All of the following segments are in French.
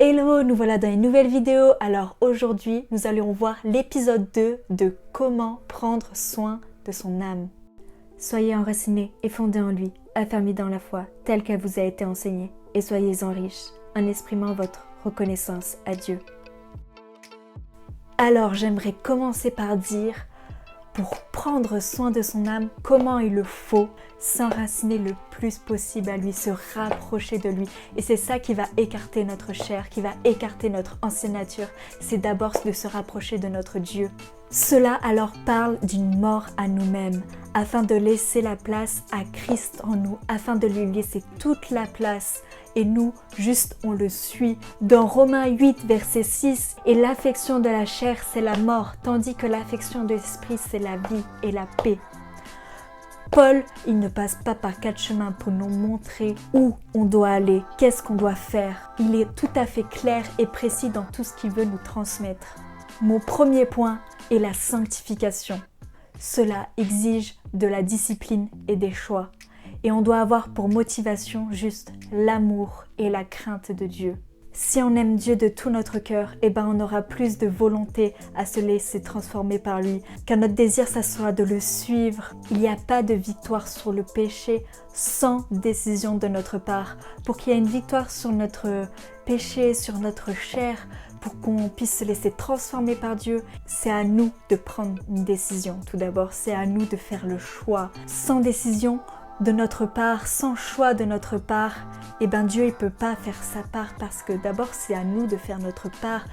Hello, nous voilà dans une nouvelle vidéo. Alors aujourd'hui, nous allons voir l'épisode 2 de comment prendre soin de son âme. Soyez enracinés et fondés en lui, affermis dans la foi, telle qu'elle vous a été enseignée, et soyez-en riches, en exprimant votre reconnaissance à Dieu. Alors j'aimerais commencer par dire, pour prendre soin de son âme, comment il le faut s'enraciner le plus possible à lui, se rapprocher de lui. Et c'est ça qui va écarter notre chair, qui va écarter notre ancienne nature. C'est d'abord de se rapprocher de notre Dieu. Cela alors parle d'une mort à nous-mêmes, afin de laisser la place à Christ en nous, afin de lui laisser toute la place. Et nous, juste on le suit. Dans Romains 8, verset 6, « Et l'affection de la chair, c'est la mort, tandis que l'affection de l'esprit, c'est la vie et la paix. » Paul, il ne passe pas par 4 chemins pour nous montrer où on doit aller, qu'est-ce qu'on doit faire. Il est tout à fait clair et précis dans tout ce qu'il veut nous transmettre. Mon premier point est la sanctification. Cela exige de la discipline et des choix. Et on doit avoir pour motivation juste l'amour et la crainte de Dieu. Si on aime Dieu de tout notre cœur, on aura plus de volonté à se laisser transformer par lui. Car notre désir, ça sera de le suivre. Il n'y a pas de victoire sur le péché sans décision de notre part. Pour qu'il y ait une victoire sur notre péché, sur notre chair, pour qu'on puisse se laisser transformer par Dieu, c'est à nous de prendre une décision. Tout d'abord, c'est à nous de faire le choix. Sans décision de notre part, sans choix de notre part, Dieu il peut pas faire sa part parce que d'abord c'est à nous de faire notre part,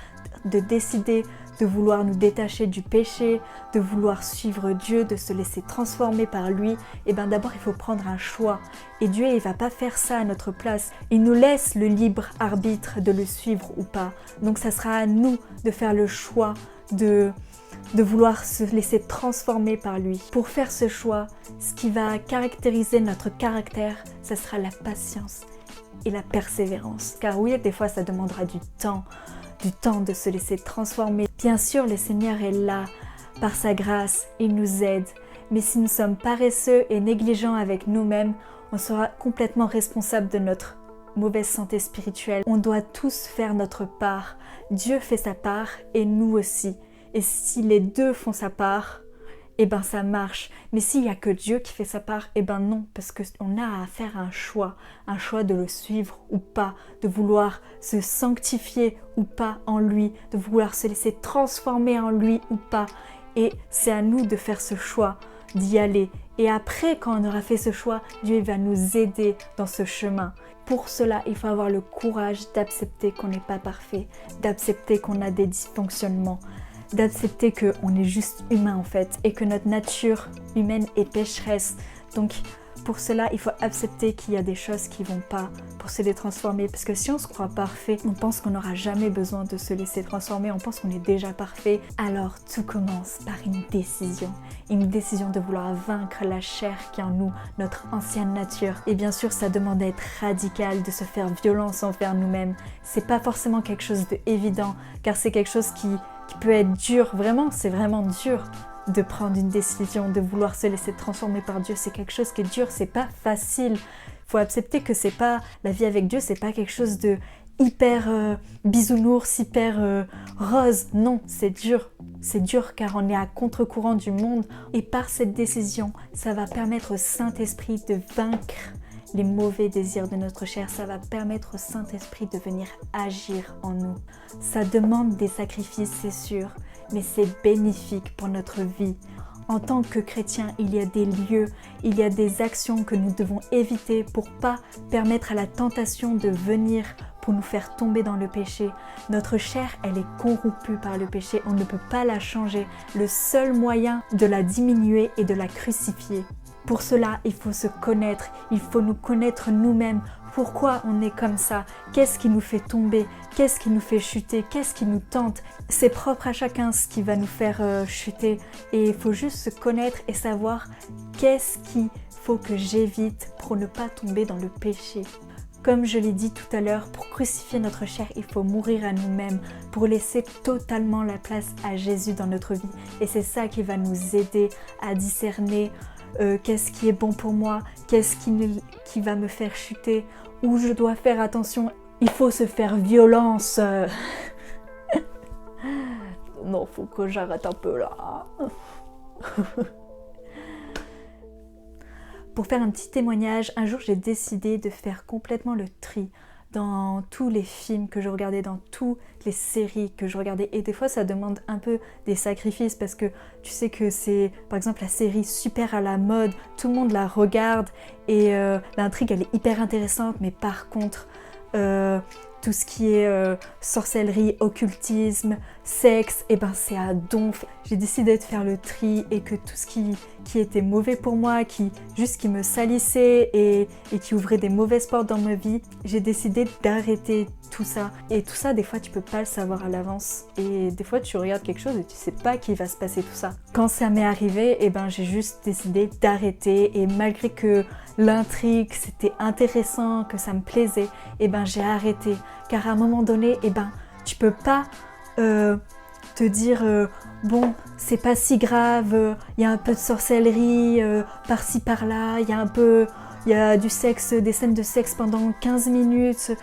de décider de vouloir nous détacher du péché, de vouloir suivre Dieu, de se laisser transformer par lui. D'abord il faut prendre un choix et Dieu il va pas faire ça à notre place. Il nous laisse le libre arbitre de le suivre ou pas. Donc ça sera à nous de faire le choix de vouloir se laisser transformer par lui. Pour faire ce choix, ce qui va caractériser notre caractère, ce sera la patience et la persévérance. Car oui, des fois ça demandera du temps de se laisser transformer. Bien sûr, le Seigneur est là, par sa grâce, il nous aide. Mais si nous sommes paresseux et négligents avec nous-mêmes, on sera complètement responsable de notre mauvaise santé spirituelle. On doit tous faire notre part. Dieu fait sa part et nous aussi. Et si les deux font sa part, ça marche. Mais s'il n'y a que Dieu qui fait sa part, non, parce qu'on a à faire un choix de le suivre ou pas, de vouloir se sanctifier ou pas en lui, de vouloir se laisser transformer en lui ou pas. Et c'est à nous de faire ce choix, d'y aller. Et après, quand on aura fait ce choix, Dieu va nous aider dans ce chemin. Pour cela, il faut avoir le courage d'accepter qu'on n'est pas parfait, d'accepter qu'on a des dysfonctionnements, d'accepter qu'on est juste humain en fait et que notre nature humaine est pécheresse. Donc pour cela, il faut accepter qu'il y a des choses qui ne vont pas pour se les transformer. Parce que si on se croit parfait, on pense qu'on n'aura jamais besoin de se laisser transformer, on pense qu'on est déjà parfait. Alors tout commence par une décision de vouloir vaincre la chair qui est en nous, notre ancienne nature. Et bien sûr, ça demande d'être radical, de se faire violence envers nous-mêmes. C'est pas forcément quelque chose d'évident, car c'est quelque chose qui peut être dur, vraiment, c'est vraiment dur de prendre une décision, de vouloir se laisser transformer par Dieu. C'est quelque chose qui est dur, c'est pas facile. Il faut accepter que c'est pas, la vie avec Dieu, c'est pas quelque chose de hyper bisounours, hyper rose. Non, c'est dur. C'est dur car on est à contre-courant du monde. Et par cette décision, ça va permettre au Saint-Esprit de vaincre les mauvais désirs de notre chair. Ça va permettre au Saint-Esprit de venir agir en nous. Ça demande des sacrifices, c'est sûr, mais c'est bénéfique pour notre vie. En tant que chrétien, il y a des lieux, il y a des actions que nous devons éviter pour pas permettre à la tentation de venir pour nous faire tomber dans le péché. Notre chair, elle est corrompue par le péché, on ne peut pas la changer. Le seul moyen de la diminuer est de la crucifier. Pour cela, il faut se connaître, il faut nous connaître nous-mêmes. Pourquoi on est comme ça? Qu'est-ce qui nous fait tomber? Qu'est-ce qui nous fait chuter? Qu'est-ce qui nous tente? C'est propre à chacun ce qui va nous faire chuter. Et il faut juste se connaître et savoir qu'est-ce qu'il faut que j'évite pour ne pas tomber dans le péché. Comme je l'ai dit tout à l'heure, pour crucifier notre chair, il faut mourir à nous-mêmes, pour laisser totalement la place à Jésus dans notre vie. Et c'est ça qui va nous aider à discerner qu'est-ce qui est bon pour moi, qu'est-ce qui va me faire chuter, où je dois faire attention il faut se faire violence. Non, faut que j'arrête un peu là. Pour faire un petit témoignage, un jour j'ai décidé de faire complètement le tri dans tous les films que je regardais, dans toutes les séries que je regardais. Et des fois ça demande un peu des sacrifices parce que tu sais que c'est par exemple la série super à la mode, tout le monde la regarde et l'intrigue elle est hyper intéressante, mais par contre tout ce qui est sorcellerie, occultisme, sexe, et ben c'est à donf. J'ai décidé de faire le tri et que tout ce qui était mauvais pour moi, qui me salissait et qui ouvrait des mauvaises portes dans ma vie, j'ai décidé d'arrêter tout ça. Et tout ça, des fois, tu peux pas le savoir à l'avance. Et des fois, tu regardes quelque chose et tu sais pas qu'il va se passer tout ça. Quand ça m'est arrivé, et ben j'ai juste décidé d'arrêter. Et malgré que l'intrigue, c'était intéressant, que ça me plaisait, et ben j'ai arrêté. Car à un moment donné, et ben tu peux pas te dire bon, c'est pas si grave, il y a un peu de sorcellerie par-ci par-là, il y a du sexe, des scènes de sexe pendant 15 minutes.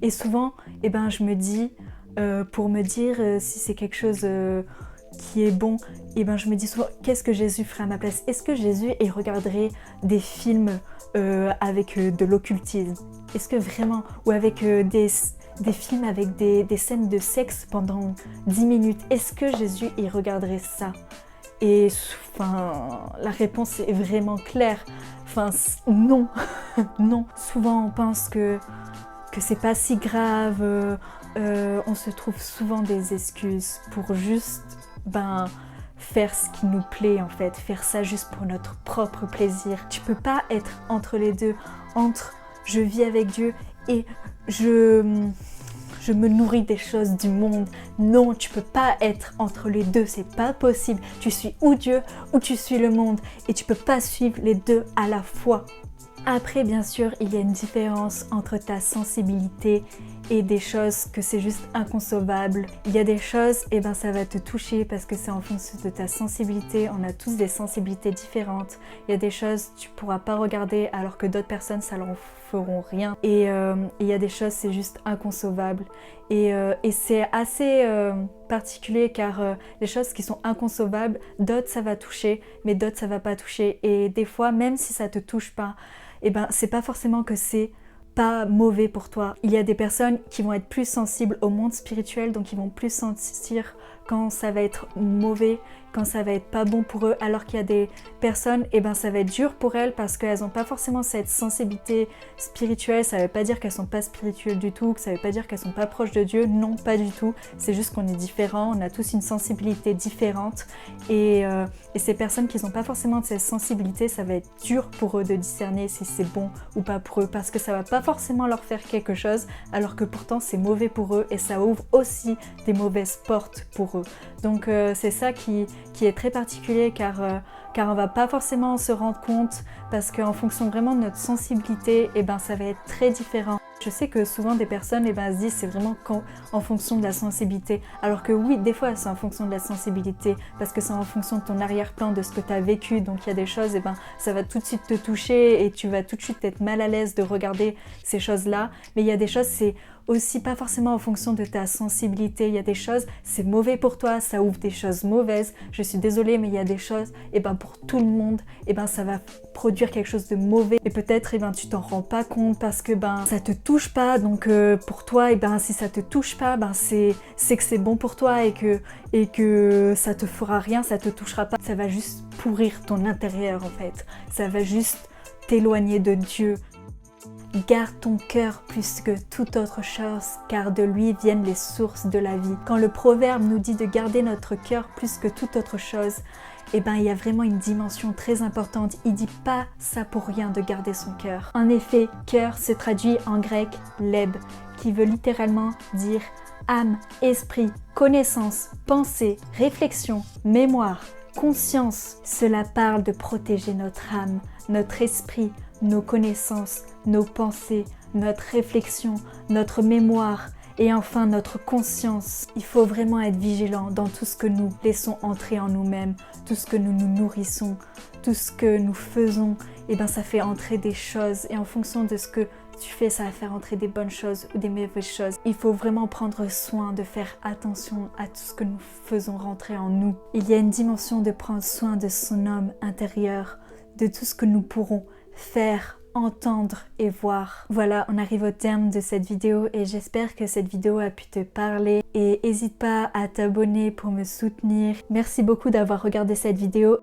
Et souvent, eh ben, je me dis, pour me dire si c'est quelque chose qui est bon, et ben je me dis souvent qu'est-ce que Jésus ferait à ma place. Est-ce que Jésus il regarderait des films avec de l'occultisme? Est-ce que vraiment, ou avec des films avec des scènes de sexe pendant 10 minutes? Est-ce que Jésus il regarderait ça? Et enfin, la réponse est vraiment claire. Enfin, non, non. Souvent on pense que c'est pas si grave. On se trouve souvent des excuses pour juste faire ce qui nous plaît en fait, faire ça juste pour notre propre plaisir. Tu peux pas être entre les deux, entre je vis avec Dieu et je me nourris des choses du monde. Non, tu peux pas être entre les deux, c'est pas possible. Tu suis ou Dieu ou tu suis le monde et tu peux pas suivre les deux à la fois. Après, bien sûr, il y a une différence entre ta sensibilité et des choses que c'est juste inconcevable. Il y a des choses, et ben ça va te toucher parce que c'est en fonction de ta sensibilité. On a tous des sensibilités différentes. Il y a des choses tu pourras pas regarder alors que d'autres personnes ça leur feront rien. Et il y a des choses c'est juste inconcevable. Et c'est assez particulier car les choses qui sont inconcevables, d'autres ça va toucher, mais d'autres ça va pas toucher. Et des fois, même si ça te touche pas, et ben c'est pas forcément que c'est pas mauvais pour toi. Il y a des personnes qui vont être plus sensibles au monde spirituel, donc ils vont plus sentir quand ça va être mauvais, quand ça va être pas bon pour eux, alors qu'il y a des personnes, et ben ça va être dur pour elles parce qu'elles n'ont pas forcément cette sensibilité spirituelle. Ça veut pas dire qu'elles sont pas spirituelles du tout, que ça veut pas dire qu'elles sont pas proches de Dieu, non, pas du tout. C'est juste qu'on est différents, on a tous une sensibilité différente et ces personnes qui n'ont pas forcément de cette sensibilité, ça va être dur pour eux de discerner si c'est bon ou pas pour eux parce que ça va pas forcément leur faire quelque chose alors que pourtant c'est mauvais pour eux et ça ouvre aussi des mauvaises portes pour eux. Donc c'est ça qui est très particulier car on va pas forcément se rendre compte parce qu'en fonction vraiment de notre sensibilité, et ben ça va être très différent. Je sais que souvent des personnes se disent c'est vraiment en fonction de la sensibilité, alors que oui, des fois c'est en fonction de la sensibilité parce que c'est en fonction de ton arrière-plan, de ce que tu as vécu. Donc il y a des choses, ça va tout de suite te toucher et tu vas tout de suite être mal à l'aise de regarder ces choses-là. Mais il y a des choses, c'est aussi pas forcément en fonction de ta sensibilité. Il y a des choses, c'est mauvais pour toi, ça ouvre des choses mauvaises. Je suis désolée, mais il y a des choses, pour tout le monde, ça va produire quelque chose de mauvais. Et peut-être, tu t'en rends pas compte parce que ça te touche pas. Donc pour toi, si ça te touche pas, c'est que c'est bon pour toi et que ça te fera rien, ça te touchera pas. Ça va juste pourrir ton intérieur en fait. Ça va juste t'éloigner de Dieu. Garde ton cœur plus que toute autre chose, car de lui viennent les sources de la vie. Quand le proverbe nous dit de garder notre cœur plus que toute autre chose, il y a vraiment une dimension très importante. Il dit pas ça pour rien de garder son cœur. En effet, cœur se traduit en grec leb, qui veut littéralement dire âme, esprit, connaissance, pensée, réflexion, mémoire, conscience. Cela parle de protéger notre âme, notre esprit, nos connaissances, nos pensées, notre réflexion, notre mémoire Et enfin, notre conscience. Il faut vraiment être vigilant dans tout ce que nous laissons entrer en nous-mêmes, tout ce que nous nous nourrissons, tout ce que nous faisons. Et bien ça fait entrer des choses. Et en fonction de ce que tu fais, ça va faire entrer des bonnes choses ou des mauvaises choses. Il faut vraiment prendre soin de faire attention à tout ce que nous faisons rentrer en nous. Il y a une dimension de prendre soin de son homme intérieur, de tout ce que nous pourrons faire, entendre et voir. Voilà, on arrive au terme de cette vidéo et j'espère que cette vidéo a pu te parler et n'hésite pas à t'abonner pour me soutenir. Merci beaucoup d'avoir regardé cette vidéo.